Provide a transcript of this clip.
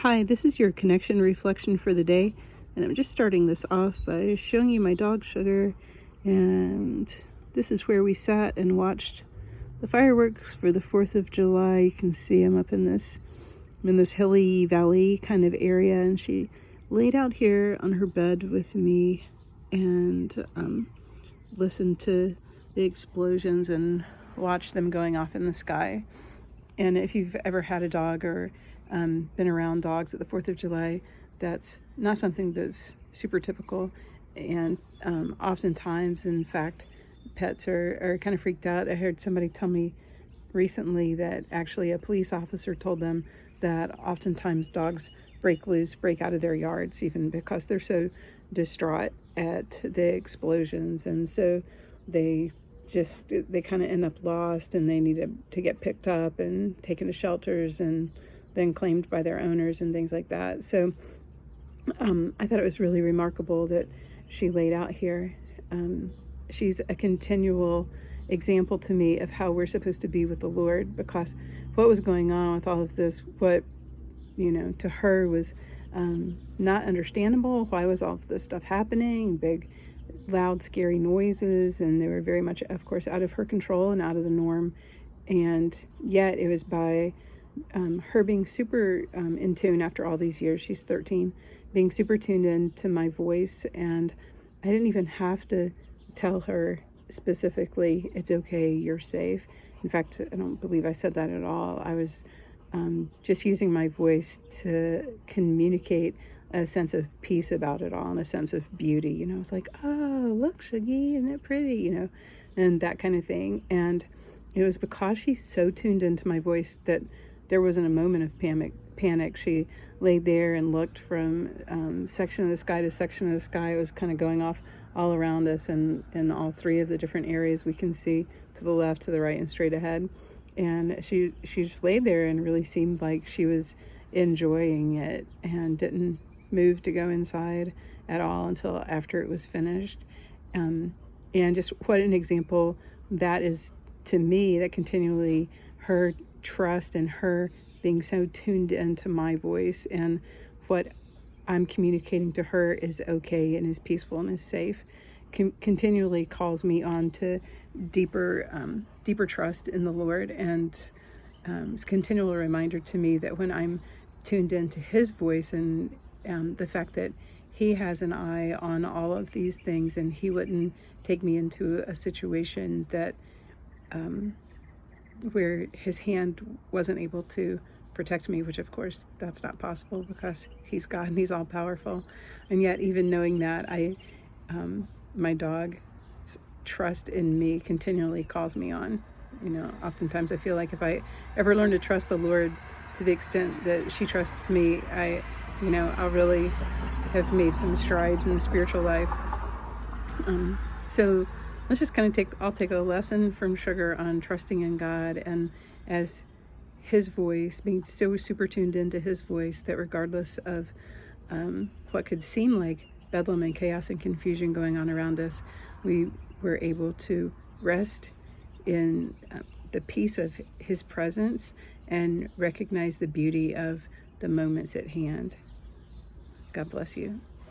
Hi, this is your connection reflection for the day, and I'm just starting this off by showing you my dog Sugar, and this is where we sat and watched the fireworks for the 4th of July. You can see I'm up in this hilly valley kind of area, and she laid out here on her bed with me and listened to the explosions and watched them going off in the sky. And if you've ever had a dog or been around dogs at the 4th of July, that's not something that's super typical. And oftentimes, in fact, pets are kind of freaked out. I heard somebody tell me recently that actually a police officer told them that oftentimes dogs break out of their yards, even because they're so distraught at the explosions. And so they kind of end up lost, and they need to get picked up and taken to shelters and then claimed by their owners and things like that. So I thought it was really remarkable that she laid out here. She's a continual example to me of how we're supposed to be with the Lord, because what was going on with all of this, what to her was not understandable. Why was all of this stuff happening? Big, loud, scary noises, and they were very much, of course, out of her control and out of the norm. And yet it was by her being super in tune after all these years. She's 13, being super tuned in to my voice, and I didn't even have to tell her specifically, it's okay, you're safe. In fact, I don't believe I said that at all. I was just using my voice to communicate a sense of peace about it all and a sense of beauty. It's like, oh, look, Shuggy, isn't it pretty, and that kind of thing. And it was because she's so tuned into my voice that there wasn't a moment of panic. She laid there and looked from section of the sky to section of the sky. It was kind of going off all around us, and in all three of the different areas we can see, to the left, to the right, and straight ahead. And she just laid there and really seemed like she was enjoying it and didn't move to go inside at all until after it was finished. And just what an example that is to me, that continually her trust and her being so tuned into my voice, and what I'm communicating to her is okay and is peaceful and is safe, continually calls me on to deeper trust in the Lord, and it's a continual reminder to me that when I'm tuned into His voice and the fact that He has an eye on all of these things, and He wouldn't take me into a situation that where His hand wasn't able to protect me, which of course that's not possible because He's God and He's all powerful. And yet, even knowing that, my dog's trust in me continually calls me on. Oftentimes I feel like if I ever learn to trust the Lord to the extent that she trusts me, I'll really have made some strides in the spiritual life. So let's just kind of I'll take a lesson from Sugar on trusting in God, and as His voice, being so super tuned into His voice that regardless of what could seem like bedlam and chaos and confusion going on around us, we were able to rest in the peace of His presence and recognize the beauty of the moments at hand. God bless you.